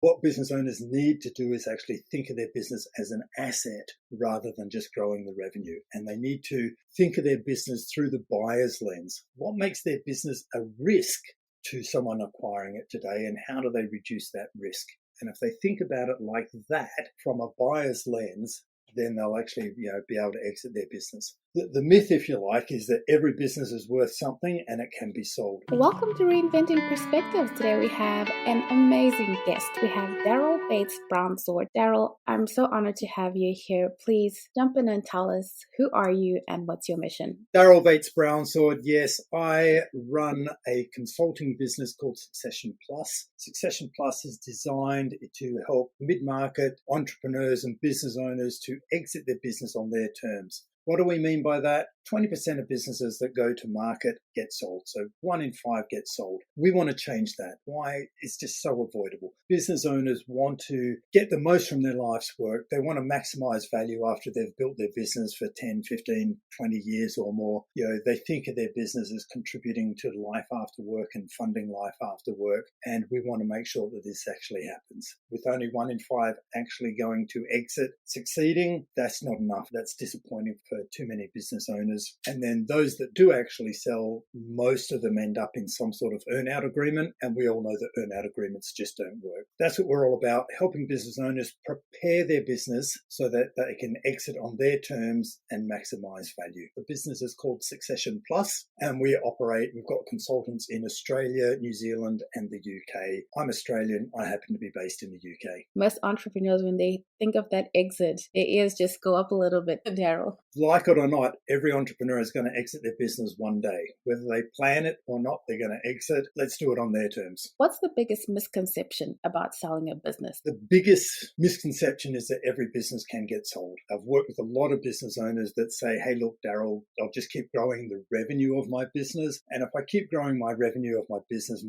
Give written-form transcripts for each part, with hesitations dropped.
What business owners need to do is actually think of their business as an asset rather than just growing the revenue. And they need to think of their business through the buyer's lens. What makes their business a risk to someone acquiring it today, and how do they reduce that risk? And if they think about it like that from a buyer's lens, then they'll actually be able to exit their business. The myth, if you like, is that every business is worth something and it can be sold. Welcome to Reinventing Perspectives. Today we have an amazing guest. We have Darryl Bates-Brownsword. Darryl, I'm so honored to have you here. Please jump in and tell us, who are you and what's your mission? Darryl Bates-Brownsword. Yes, I run a consulting business called Succession Plus. Succession Plus is designed to help mid-market entrepreneurs and business owners to exit their business on their terms. What do we mean by that? 20% of businesses that go to market get sold. So 1 in 5 get sold. We want to change that. Why? It's just so avoidable. Business owners want to get the most from their life's work. They want to maximize value after they've built their business for 10, 15, 20 years or more. They think of their business as contributing to life after work and funding life after work. And we want to make sure that this actually happens. With only 1 in 5 actually going to exit succeeding, that's not enough. That's disappointing for too many business owners. And then those that do actually sell, most of them end up in some sort of earn-out agreement. And we all know that earn-out agreements just don't work. That's what we're all about, helping business owners prepare their business so that they can exit on their terms and maximize value. The business is called Succession Plus, and we've got consultants in Australia, New Zealand, and the UK. I'm Australian. I happen to be based in the UK. Most entrepreneurs, when they think of that exit, their ears just go up a little bit, Darryl. Like it or not, every entrepreneur is going to exit their business one day. Whether they plan it or not, they're going to exit. Let's do it on their terms. What's the biggest misconception about selling a business? The biggest misconception is that every business can get sold. I've worked with a lot of business owners that say, hey, look, Darryl, I'll just keep growing the revenue of my business. And if I keep growing my revenue of my business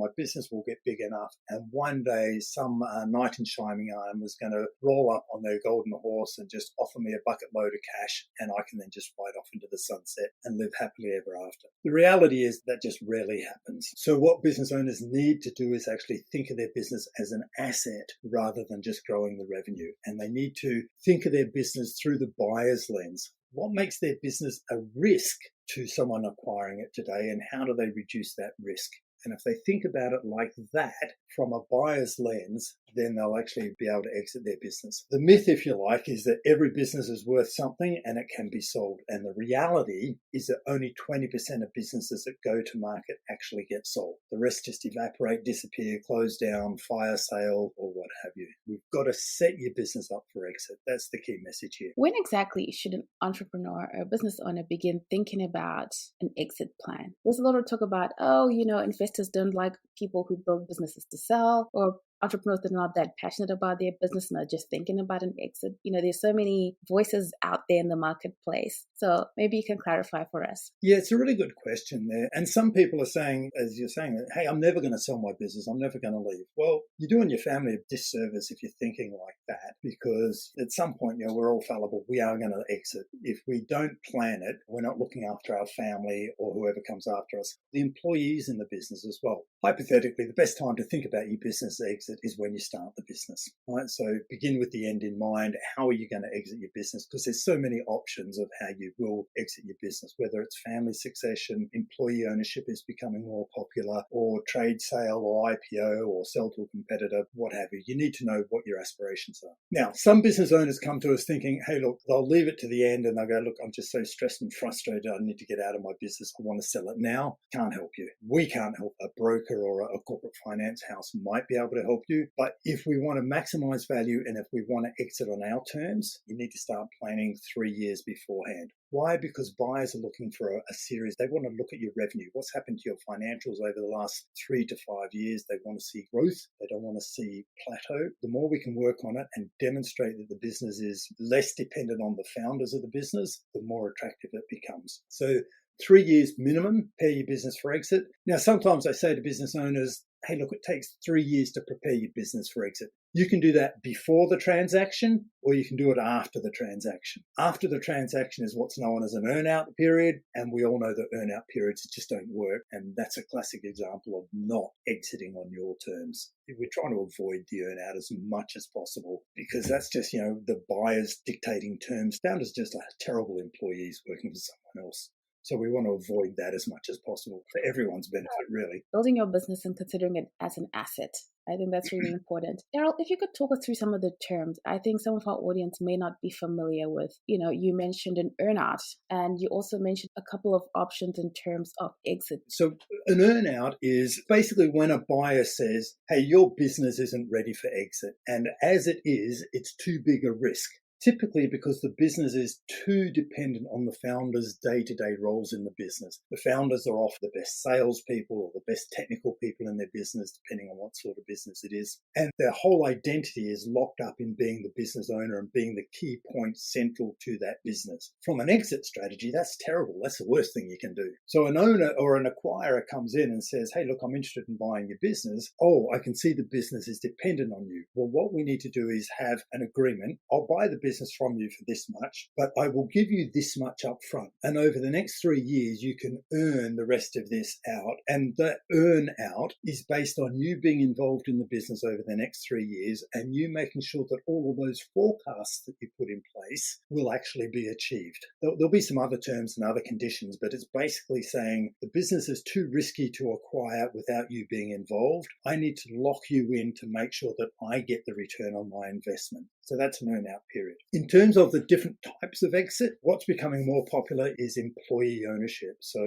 will get big enough. And one day, some knight in shining armor is going to roll up on their golden horse and just offer me a bucket load of cash, and I can then just ride off into the sunset and live happily ever after. The reality is that just rarely happens. So what business owners need to do is actually think of their business as an asset rather than just growing the revenue. And they need to think of their business through the buyer's lens. What makes their business a risk to someone acquiring it today, and how do they reduce that risk? And if they think about it like that from a buyer's lens, then they'll actually be able to exit their business. The myth, if you like, is that every business is worth something and it can be sold. And the reality is that only 20% of businesses that go to market actually get sold. The rest just evaporate, disappear, close down, fire sale, or what have you. We've got to set your business up for exit. That's the key message here. When exactly should an entrepreneur or a business owner begin thinking about an exit plan? There's a lot of talk about, investors don't like people who build businesses to sell, or entrepreneurs that are not that passionate about their business and are just thinking about an exit. There's so many voices out there in the marketplace. So maybe you can clarify for us. Yeah, it's a really good question there. And some people are saying, as you're saying, hey, I'm never going to sell my business. I'm never going to leave. Well, you're doing your family a disservice if you're thinking like that, because at some point, we're all fallible. We are going to exit. If we don't plan it, we're not looking after our family or whoever comes after us, the employees in the business as well. Hypothetically, the best time to think about your business exit is when you start the business, right? So begin with the end in mind. How are you going to exit your business? Because there's so many options of how you will exit your business, whether it's family succession, employee ownership is becoming more popular, or trade sale or IPO or sell to a competitor, what have you. You need to know what your aspirations are. Now, some business owners come to us thinking, hey, look, they'll leave it to the end and they'll go, look, I'm just so stressed and frustrated. I need to get out of my business. I want to sell it now. Can't help you. We can't help. A broker or a corporate finance house might be able to help you. But if we want to maximize value and if we want to exit on our terms, you need to start planning 3 years beforehand. Why? Because buyers are looking for a series. They want to look at your revenue. What's happened to your financials over the last 3 to 5 years? They want to see growth. They don't want to see plateau. The more we can work on it and demonstrate that the business is less dependent on the founders of the business, the more attractive it becomes. So 3 years minimum, prepare your business for exit. Now, sometimes I say to business owners, hey, look, it takes 3 years to prepare your business for exit. You can do that before the transaction, or you can do it after the transaction. After the transaction is what's known as an earn-out period, and we all know that earn-out periods just don't work, and that's a classic example of not exiting on your terms. We're trying to avoid the earn-out as much as possible, because that's just, the buyers dictating terms. Founders just are terrible employees working for someone else. So we want to avoid that as much as possible for everyone's benefit, really. Building your business and considering it as an asset. I think that's really important. Darryl, if you could talk us through some of the terms, I think some of our audience may not be familiar with. You mentioned an earnout, and you also mentioned a couple of options in terms of exit. So an earnout is basically when a buyer says, hey, your business isn't ready for exit. And as it is, it's too big a risk. Typically because the business is too dependent on the founders' day-to-day roles in the business. The founders are often the best salespeople or the best technical people in their business, depending on what sort of business it is. And their whole identity is locked up in being the business owner and being the key point central to that business. From an exit strategy, that's terrible. That's the worst thing you can do. So an owner or an acquirer comes in and says, hey, look, I'm interested in buying your business. Oh, I can see the business is dependent on you. Well, what we need to do is have an agreement. I'll buy the business from you for this much, but I will give you this much up front. And over the next 3 years, you can earn the rest of this out. And the earn out is based on you being involved in the business over the next 3 years and you making sure that all of those forecasts that you put in place will actually be achieved. There'll be some other terms and other conditions, but it's basically saying the business is too risky to acquire without you being involved. I need to lock you in to make sure that I get the return on my investment. So that's an earn-out period. In terms of the different types of exit, what's becoming more popular is employee ownership. So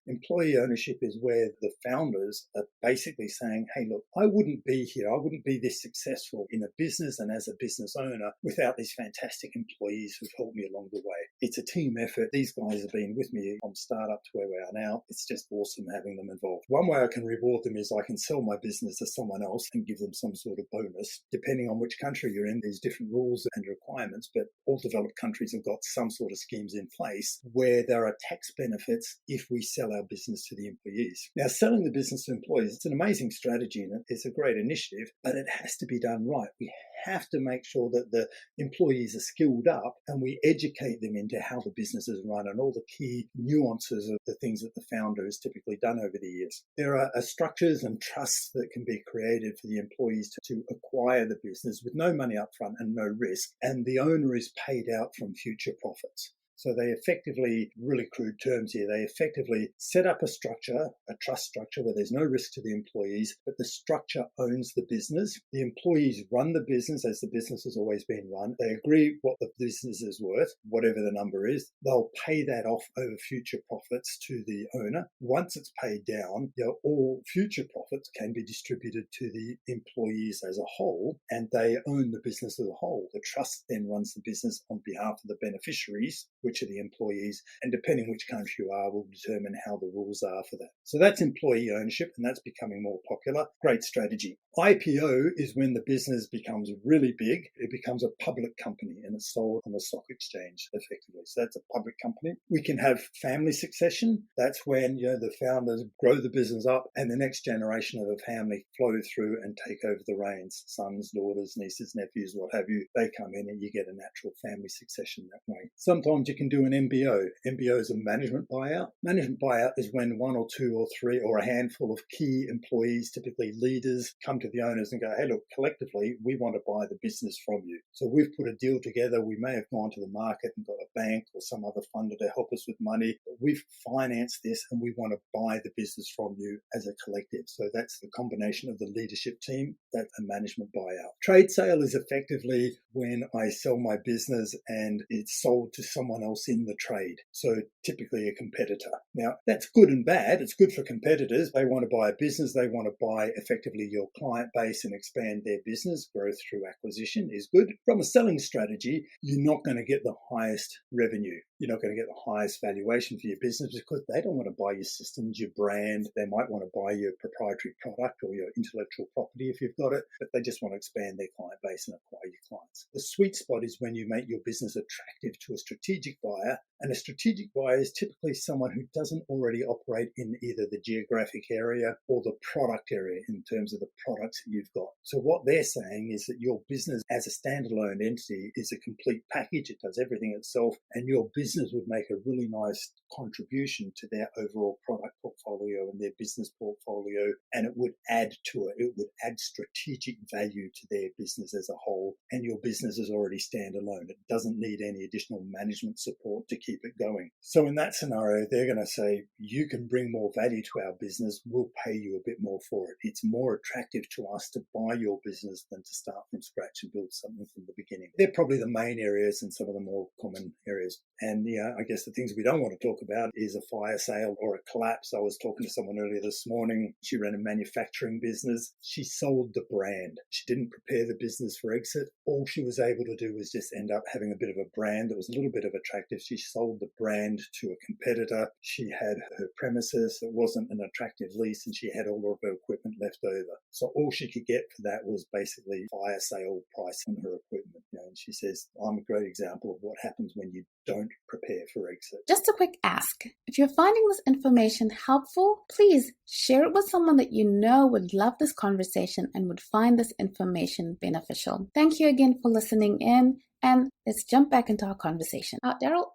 employee ownership is where the founders are basically saying, hey, look, I wouldn't be here. I wouldn't be this successful in a business and as a business owner without these fantastic employees who've helped me along the way. It's a team effort. These guys have been with me from startup to where we are now. It's just awesome having them involved. One way I can reward them is I can sell my business to someone else and give them some sort of bonus. Depending on which country you're in, there's different rules and requirements, but all developed countries have got some sort of schemes in place where there are tax benefits if we sell our business to the employees. Now, selling the business to employees, it's an amazing strategy and it's a great initiative, but it has to be done right. We have to make sure that the employees are skilled up and we educate them into how the business is run and all the key nuances of the things that the founder has typically done over the years. There are structures and trusts that can be created for the employees to acquire the business with no money up front and no risk, and the owner is paid out from future profits. So they effectively, really crude terms here, they effectively set up a structure, a trust structure where there's no risk to the employees, but the structure owns the business. The employees run the business as the business has always been run. They agree what the business is worth, whatever the number is. They'll pay that off over future profits to the owner. Once it's paid down, all future profits can be distributed to the employees as a whole, and they own the business as a whole. The trust then runs the business on behalf of the beneficiaries, which are the employees, and depending which country you are will determine how the rules are for that. So that's employee ownership, and that's becoming more popular. Great strategy. IPO is when the business becomes really big. It becomes a public company and it's sold on the stock exchange effectively. So that's a public company. We can have family succession. That's when the founders grow the business up and the next generation of the family flow through and take over the reins. Sons, daughters, nieces, nephews, what have you. They come in and you get a natural family succession that way. Sometimes you can do an MBO. MBO is a management buyout. Management buyout is when one or two or three or a handful of key employees, typically leaders, come to the owners and go, hey, look, collectively, we want to buy the business from you. So we've put a deal together. We may have gone to the market and got a bank or some other funder to help us with money, but we've financed this and we want to buy the business from you as a collective. So that's the combination of the leadership team. That's a management buyout. Trade sale is effectively when I sell my business and it's sold to someone else in the trade. So typically a competitor. Now, that's good and bad. It's good for competitors. They want to buy a business. They want to buy effectively your client base and expand their business. Growth through acquisition is good. From a selling strategy, you're not going to get the highest revenue. You're not going to get the highest valuation for your business because they don't want to buy your systems, your brand. They might want to buy your proprietary product or your intellectual property if you've got it, but they just want to expand their client base and acquire your clients. The sweet spot is when you make your business attractive to a strategic buyer And a strategic buyer is typically someone who doesn't already operate in either the geographic area or the product area in terms of the products that you've got. So what they're saying is that your business as a standalone entity is a complete package. It does everything itself, and your business would make a really nice contribution to their overall product portfolio and their business portfolio, and it would add to it. It would add strategic value to their business as a whole, and your business is already standalone. It doesn't need any additional management support to keep it going. So in that scenario, they're going to say, you can bring more value to our business, we'll pay you a bit more for it. It's more attractive to us to buy your business than to start from scratch and build something from the beginning. They're probably the main areas and some of the more common areas. And I guess the things we don't want to talk about is a fire sale or a collapse. I was talking to someone earlier this morning. She ran a manufacturing business. She sold the brand. She didn't prepare the business for exit. All she was able to do was just end up having a bit of a brand that was a little bit of attractive. She sold the brand to a competitor. She had her premises. It wasn't an attractive lease, and she had all of her equipment left over. So all she could get for that was basically fire sale price on her equipment. And she says, I'm a great example of what happens when you don't prepare for exit. Just a quick ask. If you're finding this information helpful, please share it with someone that you know would love this conversation and would find this information beneficial. Thank you again for listening in. And let's jump back into our conversation. Darryl,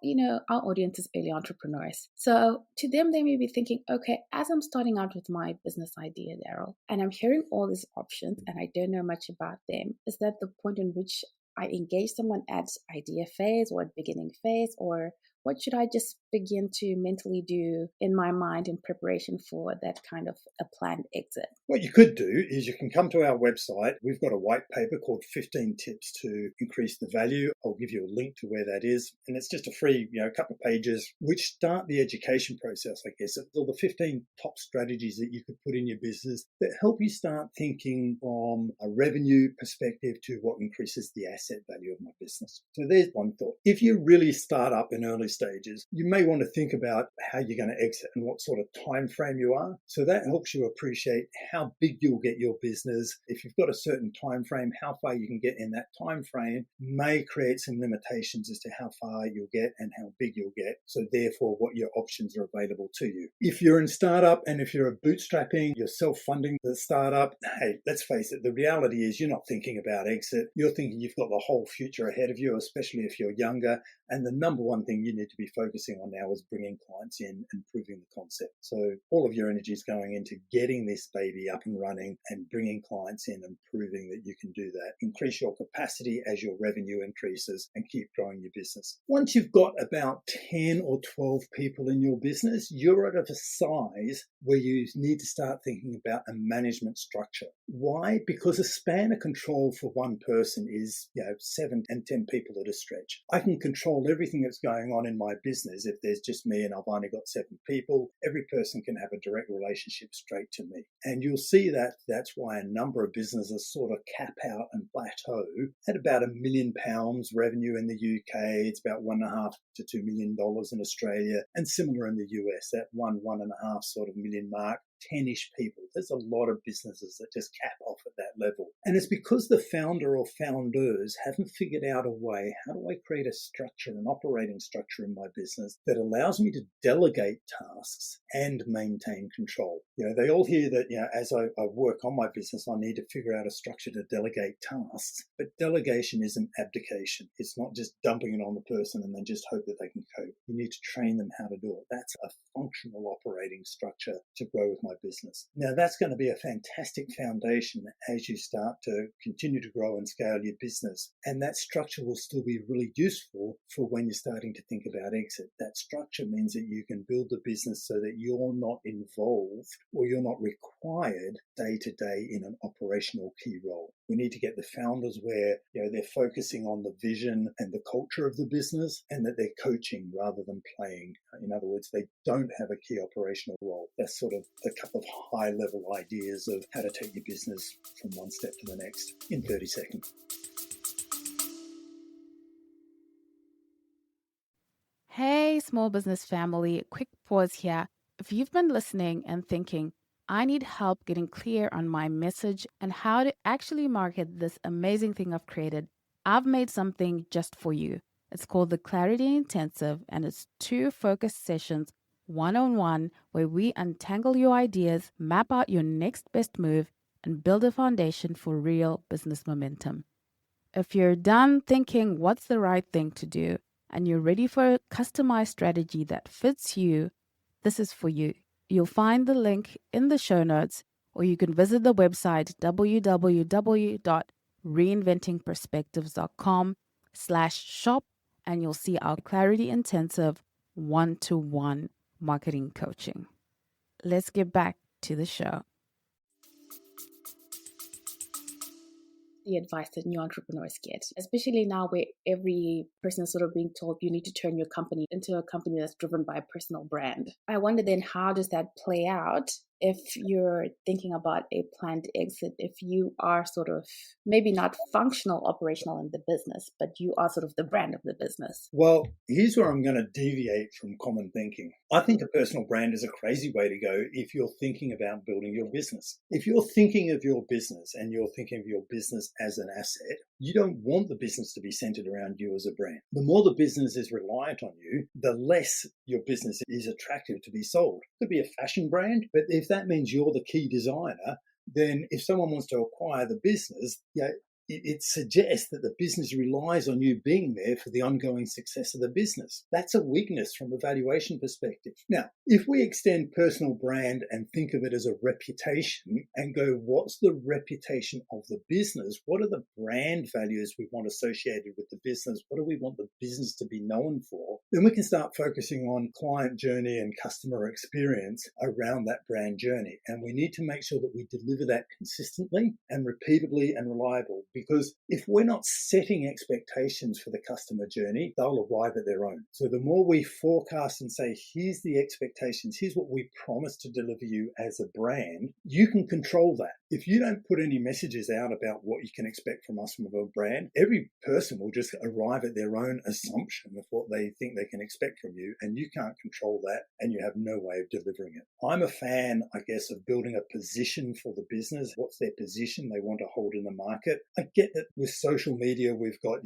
our audience is early entrepreneurs. So to them, they may be thinking, okay, as I'm starting out with my business idea, Darryl, and I'm hearing all these options and I don't know much about them, is that the point in which I engage someone at idea phase or at beginning phase, or what should I just begin to mentally do in my mind in preparation for that kind of a planned exit? What you could do is you can come to our website. We've got a white paper called 15 Tips to Increase the Value. I'll give you a link to where that is. And it's just a free, couple of pages, which start the education process, I guess. It's all the 15 top strategies that you could put in your business that help you start thinking from a revenue perspective to what increases the asset value of my business. So there's one thought. If you really start up in early stages, you may want to think about how you're going to exit and what sort of time frame you are. So that helps you appreciate how big you'll get your business. If you've got a certain time frame, how far you can get in that time frame may create some limitations as to how far you'll get and how big you'll get. So therefore, what your options are available to you. If you're in startup and if you're bootstrapping, you're self-funding the startup, hey, let's face it, the reality is you're not thinking about exit. You're thinking you've got the whole future ahead of you, especially if you're younger. And the number one thing you need to be focusing on now is bringing clients in and proving the concept. So all of your energy is going into getting this baby up and running and bringing clients in and proving that you can do that. Increase your capacity as your revenue increases and keep growing your business. Once you've got about 10 or 12 people in your business, you're at a size where you need to start thinking about a management structure. Why? Because a span of control for one person is 7 and 10 people at a stretch. I can control everything that's going on in my business. If there's just me and I've only got 7 people, every person can have a direct relationship straight to me. And you'll see that that's why a number of businesses sort of cap out and plateau at about £1 million revenue in the UK. It's about $1.5 to $2 million in Australia, and similar in the US, that 1.5 sort of million mark. 10-ish people. There's a lot of businesses that just cap off at that level. And it's because the founder or founders haven't figured out a way, how do I create a structure, an operating structure in my business that allows me to delegate tasks and maintain control? They all hear that, as I work on my business, I need to figure out a structure to delegate tasks. But delegation isn't abdication. It's not just dumping it on the person and then just hope that they can cope. You need to train them how to do it. That's a functional operating structure to grow with my business. Now, that's going to be a fantastic foundation as you start to continue to grow and scale your business. And that structure will still be really useful for when you're starting to think about exit. That structure means that you can build the business so that you're not involved or you're not required day to day in an operational key role. We need to get the founders where they're focusing on the vision and the culture of the business, and that they're coaching rather than playing. In other words, they don't have a key operational role. That's sort of a couple of high-level ideas of how to take your business from one step to the next in 30 seconds. Hey, small business family, quick pause here. If you've been listening and thinking, I need help getting clear on my message and how to actually market this amazing thing I've created, I've made something just for you. It's called the Clarity Intensive, and it's 2 focused sessions, one-on-one, where we untangle your ideas, map out your next best move, and build a foundation for real business momentum. If you're done thinking what's the right thing to do and you're ready for a customized strategy that fits you, this is for you. You'll find the link in the show notes, or you can visit the website www.reinventingperspectives.com/shop, and you'll see our Clarity Intensive one-to-one marketing coaching. Let's get back to the show. The advice that new entrepreneurs get, especially now where every person is sort of being told you need to turn your company into a company that's driven by a personal brand. I wonder then, how does that play out if you're thinking about a planned exit, if you are sort of maybe not functional, operational in the business, but you are sort of the brand of the business? Well, here's where I'm going to deviate from common thinking. I think a personal brand is a crazy way to go if you're thinking about building your business. If you're thinking of your business and you're thinking of your business as an asset, you don't want the business to be centered around you as a brand. The more the business is reliant on you, the less your business is attractive to be sold. It could be a fashion brand, but if that means you're the key designer, then if someone wants to acquire the business, it suggests that the business relies on you being there for the ongoing success of the business. That's a weakness from a valuation perspective. Now, if we extend personal brand and think of it as a reputation and go, what's the reputation of the business? What are the brand values we want associated with the business? What do we want the business to be known for? Then we can start focusing on client journey and customer experience around that brand journey. And we need to make sure that we deliver that consistently and repeatably and reliably. Because if we're not setting expectations for the customer journey, they'll arrive at their own. So the more we forecast and say, here's the expectations, here's what we promise to deliver you as a brand, you can control that. If you don't put any messages out about what you can expect from us from a brand, every person will just arrive at their own assumption of what they think they can expect from you, and you can't control that, and you have no way of delivering it. I'm a fan, I guess, of building a position for the business. What's their position they want to hold in the market? I get that with social media, we've got,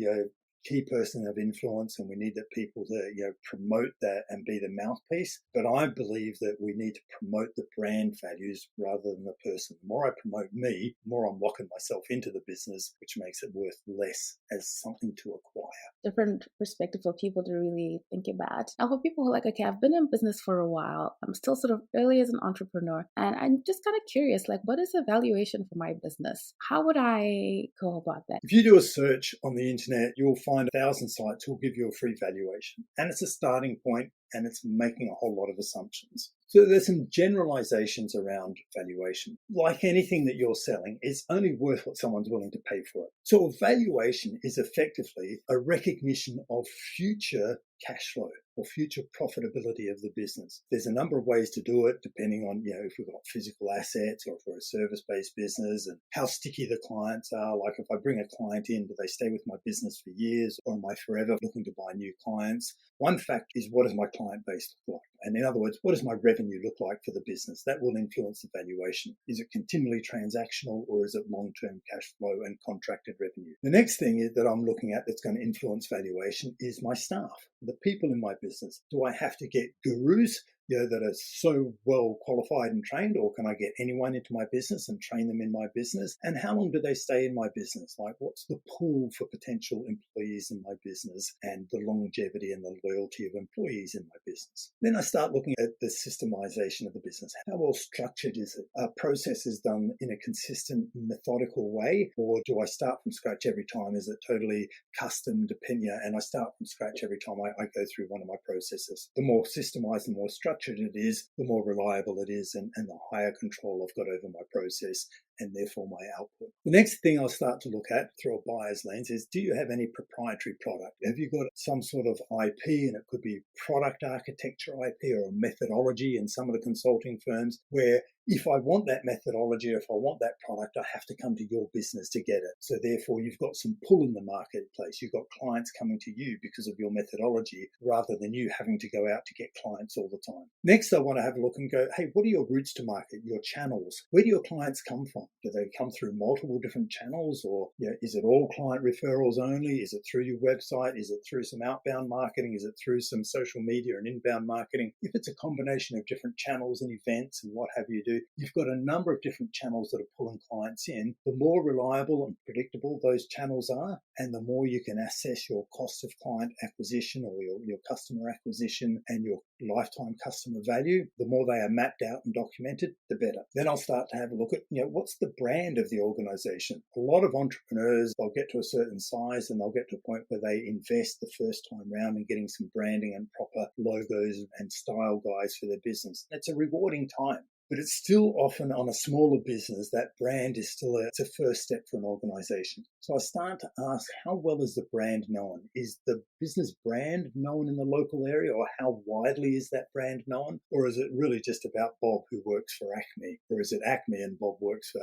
key person of influence, and we need that people to promote that and be the mouthpiece. But I believe that we need to promote the brand values rather than the person. The more I promote me, the more I'm locking myself into the business, which makes it worth less as something to acquire. Different perspective for people to really think about. Now, for people who are like, okay, I've been in business for a while, I'm still sort of early as an entrepreneur, and I'm just kind of curious, like, what is the valuation for my business? How would I go about that? If you do a search on the internet, you'll find 1,000 sites will give you a free valuation. And it's a starting point, and it's making a whole lot of assumptions. So there's some generalizations around valuation. Like anything that you're selling, it's only worth what someone's willing to pay for it. So a valuation is effectively a recognition of future cash flow or future profitability of the business. There's a number of ways to do it, depending on, if we've got physical assets or if we're a service-based business, and how sticky the clients are. Like if I bring a client in, do they stay with my business for years, or am I forever looking to buy new clients? One fact is, what does my client base look like? And in other words, what does my revenue look like for the business? That will influence the valuation. Is it continually transactional, or is it long-term cash flow and contracted revenue? The next thing that I'm looking at that's going to influence valuation is my staff, the people in my business. Do I have to get gurus that are so well qualified and trained, or can I get anyone into my business and train them in my business? And how long do they stay in my business? Like, what's the pool for potential employees in my business, and the longevity and the loyalty of employees in my business? Then I start looking at the systemization of the business. How well structured is it? Are processes done in a consistent, methodical way, or do I start from scratch every time? Is it totally custom dependent? And I start from scratch every time I go through one of my processes. The more systemized and more structured it is, the more reliable it is, and the higher control I've got over my process, and therefore my output. The next thing I'll start to look at through a buyer's lens is, do you have any proprietary product? Have you got some sort of IP? And it could be product architecture IP or a methodology in some of the consulting firms, where if I want that methodology, if I want that product, I have to come to your business to get it. So therefore, you've got some pull in the marketplace. You've got clients coming to you because of your methodology, rather than you having to go out to get clients all the time. Next, I want to have a look and go, hey, what are your routes to market, your channels? Where do your clients come from? from? Do they come through multiple different channels, or is it all client referrals only? Is it through your website? Is it through some outbound marketing? Is it through some social media and inbound marketing? If it's a combination of different channels and events and what have you do, you've got a number of different channels that are pulling clients in. The more reliable and predictable those channels are, and the more you can assess your cost of client acquisition or your customer acquisition and your lifetime customer value, the more they are mapped out and documented, the better. Then I'll start to have a look at, what's the brand of the organization? A lot of entrepreneurs, they'll get to a certain size and they'll get to a point where they invest the first time round in getting some branding and proper logos and style guides for their business. It's a rewarding time. But it's still often on a smaller business, that brand is still it's a first step for an organization. So I start to ask, how well is the brand known? Is the business brand known in the local area, or how widely is that brand known? Or is it really just about Bob who works for Acme? Or is it Acme and Bob works for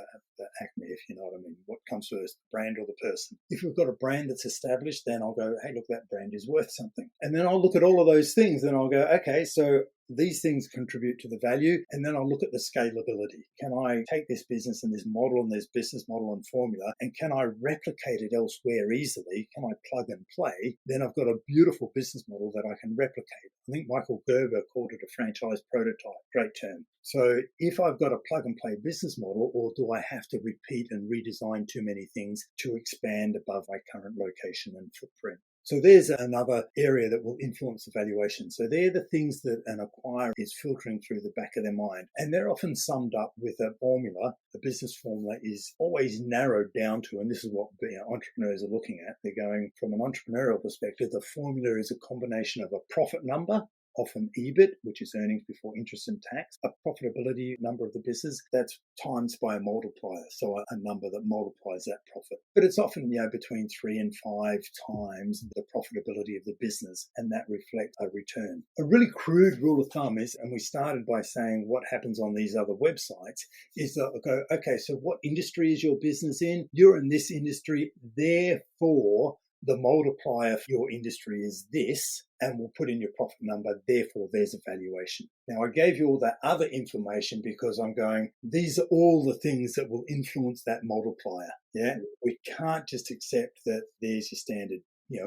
Acme, if you know what I mean? What comes first, the brand or the person? If we've got a brand that's established, then I'll go, hey, look, that brand is worth something. And then I'll look at all of those things and I'll go, okay, so these things contribute to the value, and then I'll look at the scalability. Can I take this business and this model and this business model and formula, and can I replicate it elsewhere easily? Can I plug and play? Then I've got a beautiful business model that I can replicate. I think Michael Gerber called it a franchise prototype. Great term. So if I've got a plug and play business model, or do I have to repeat and redesign too many things to expand above my current location and footprint? So there's another area that will influence the valuation. So they're the things that an acquirer is filtering through the back of their mind. And they're often summed up with a formula. The business formula is always narrowed down to, and this is what entrepreneurs are looking at. They're going from an entrepreneurial perspective, the formula is a combination of a profit number, often EBIT, which is earnings before interest and tax, a profitability number of the business that's times by a multiplier, so a number that multiplies that profit. But it's often between 3 and 5 times the profitability of the business, and that reflects a return. A really crude rule of thumb is, and we started by saying what happens on these other websites, is that go, okay, so what industry is your business in? You're in this industry, therefore the multiplier for your industry is this, and we'll put in your profit number, therefore there's a valuation. Now, I gave you all that other information because I'm going, these are all the things that will influence that multiplier. Yeah, we can't just accept that there's your standard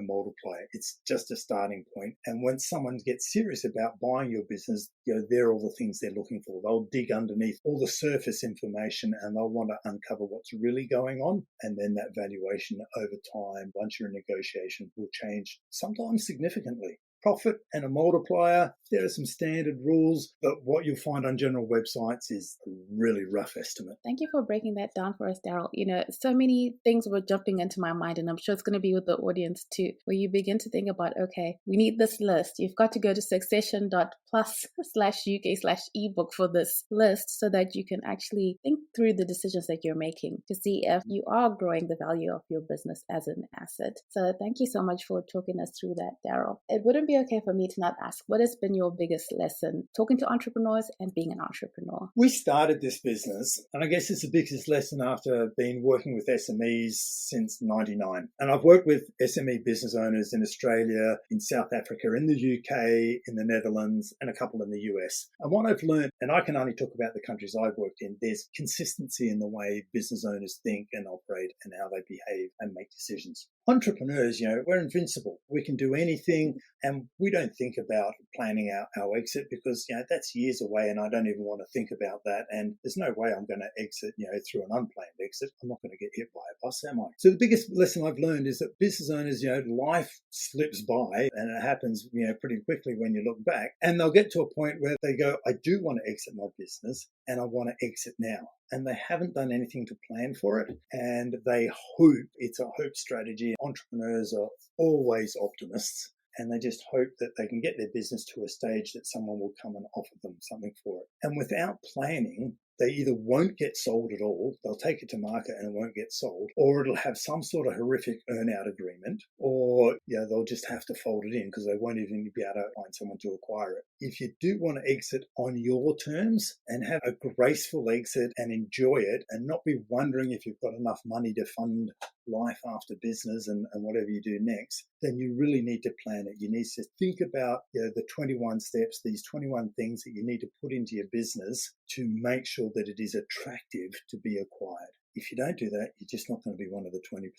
multiplier. It's just a starting point. And when someone gets serious about buying your business, they're all the things they're looking for. They'll dig underneath all the surface information and they'll want to uncover what's really going on. And then that valuation over time, once you're in negotiation, will change, sometimes significantly. Profit and a multiplier, there are some standard rules, but what you'll find on general websites is a really rough estimate. Thank you for breaking that down for us, Darryl. So many things were jumping into my mind, and I'm sure it's going to be with the audience too, where you begin to think about, okay, we need this list. You've got to go to succession.plus/UK/ebook for this list so that you can actually think through the decisions that you're making to see if you are growing the value of your business as an asset. So thank you so much for talking us through that, Darryl. It wouldn't be okay for me to not ask, what has been your biggest lesson talking to entrepreneurs and being an entrepreneur? We started this business, and I guess it's the biggest lesson after being working with SMEs since 99. And I've worked with SME business owners in Australia, in South Africa, in the UK, in the Netherlands, and a couple in the US. And what I've learned, and I can only talk about the countries I've worked in, there's consistency in the way business owners think and operate and how they behave and make decisions. Entrepreneurs, we're invincible. We can do anything, and we don't think about planning our exit because, that's years away, and I don't even want to think about that. And there's no way I'm going to exit, through an unplanned exit. I'm not going to get hit by a bus, am I? So the biggest lesson I've learned is that business owners, life slips by, and it happens, pretty quickly when you look back. And they'll get to a point where they go, I do want to exit my business, and I want to exit now. And they haven't done anything to plan for it. And they hope, it's a hope strategy. Entrepreneurs are always optimists. And they just hope that they can get their business to a stage that someone will come and offer them something for it. And without planning, they either won't get sold at all, they'll take it to market and it won't get sold, or it'll have some sort of horrific earn-out agreement, or they'll just have to fold it in because they won't even be able to find someone to acquire it. If you do want to exit on your terms and have a graceful exit and enjoy it and not be wondering if you've got enough money to fund life after business and whatever you do next, then you really need to plan it. You need to think about the 21 steps, these 21 things that you need to put into your business to make sure that it is attractive to be acquired. If you don't do that, you're just not going to be one of the 20%.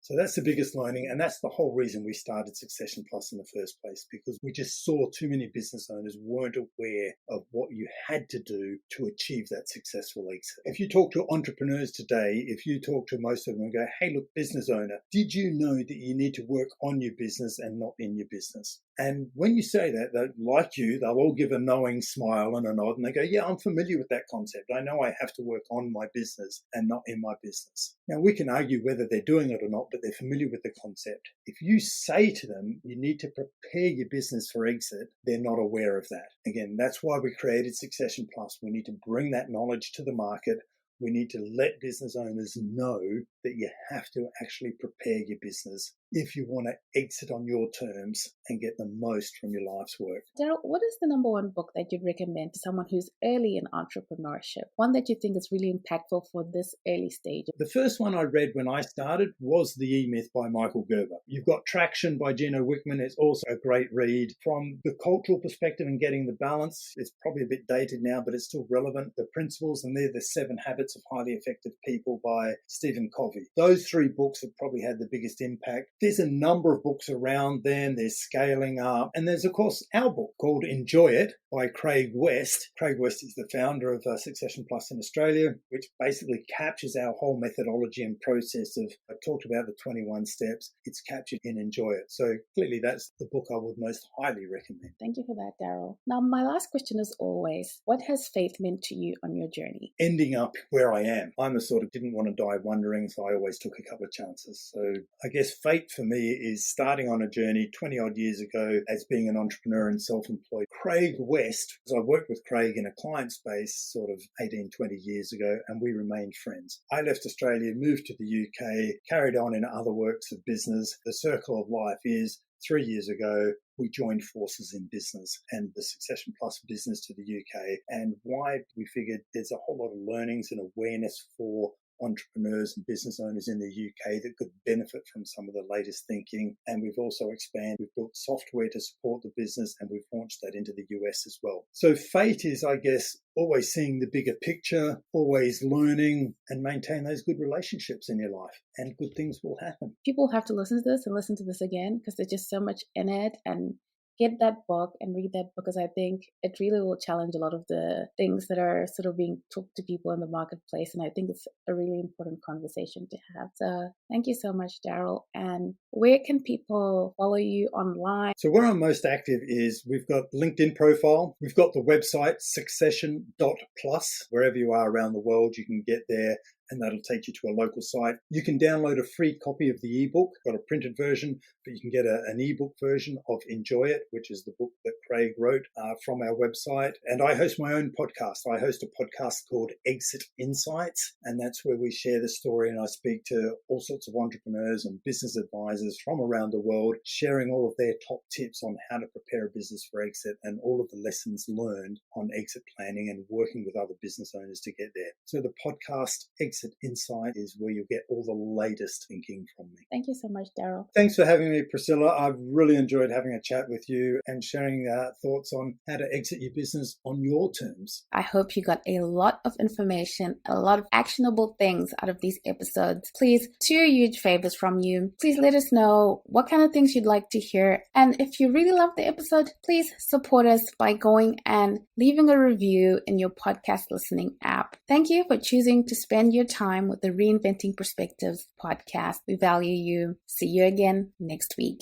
So that's the biggest learning. And that's the whole reason we started Succession Plus in the first place, because we just saw too many business owners weren't aware of what you had to do to achieve that successful exit. If you talk to entrepreneurs today, if you talk to most of them and go, hey, look, business owner, did you know that you need to work on your business and not in your business? And when you say that, like you, they'll all give a knowing smile and a nod and they go, yeah, I'm familiar with that concept. I know I have to work on my business and not in my business. Now, we can argue whether they're doing it or not, but they're familiar with the concept. If you say to them, you need to prepare your business for exit, they're not aware of that. Again, that's why we created Succession Plus. We need to bring that knowledge to the market. We need to let business owners know that you have to actually prepare your business if you want to exit on your terms and get the most from your life's work. Darryl, what is the number one book that you'd recommend to someone who's early in entrepreneurship? One that you think is really impactful for this early stage? The first one I read when I started was The E-Myth by Michael Gerber. You've got Traction by Gino Wickman. It's also a great read. From the cultural perspective and getting the balance, it's probably a bit dated now, but it's still relevant. The principles, and they're the 7 Habits of Highly Effective People by Stephen Covey. Those 3 books have probably had the biggest impact. There's a number of books around them. There's Scaling Up. And there's, of course, our book called Enjoy It by Craig West. Craig West is the founder of Succession Plus in Australia, which basically captures our whole methodology and process of, I talked about the 21 steps. It's captured in Enjoy It. So clearly that's the book I would most highly recommend. Thank you for that, Darryl. Now, my last question is always, what has faith meant to you on your journey? Ending up where I am. I'm a sort of didn't want to die wondering, so I always took a couple of chances. So I guess fate for me is starting on a journey 20 odd years ago as being an entrepreneur and self-employed. Craig West, because I worked with Craig in a client space sort of 18, 20 years ago, and we remained friends. I left Australia, moved to the UK, carried on in other works of business. The circle of life is 3 years ago, we joined forces in business and the Succession Plus business to the UK. And why we figured there's a whole lot of learnings and awareness for entrepreneurs and business owners in the UK that could benefit from some of the latest thinking. And we've also expanded. We've built software to support the business and we've launched that into the US as well. So fate is, I guess, always seeing the bigger picture, always learning and maintain those good relationships in your life and good things will happen. People have to listen to this and listen to this again because there's just so much in it, and get that book and read that book because I think it really will challenge a lot of the things that are sort of being talked to people in the marketplace. And I think it's a really important conversation to have. So thank you so much, Darryl. And where can people follow you online? So where I'm most active is we've got LinkedIn profile. We've got the website succession.plus. Wherever you are around the world, you can get there and that'll take you to a local site. You can download a free copy of the ebook. Got a printed version, but you can get an ebook version of Enjoy It, which is the book that Craig wrote from our website. And I host my own podcast. I host a podcast called Exit Insights, and that's where we share the story and I speak to all sorts of entrepreneurs and business advisors from around the world, sharing all of their top tips on how to prepare a business for exit and all of the lessons learned on exit planning and working with other business owners to get there. So the podcast Exit Insight is where you'll get all the latest thinking from me. Thank you so much, Darryl. Thanks for having me, Priscilla. I've really enjoyed having a chat with you and sharing thoughts on how to exit your business on your terms. I hope you got a lot of information, a lot of actionable things out of these episodes. Please, 2 huge favors from you. Please let us know what kind of things you'd like to hear. And if you really love the episode, please support us by going and leaving a review in your podcast listening app. Thank you for choosing to spend your time with the Reinventing Perspectives podcast. We value you. See you again next week.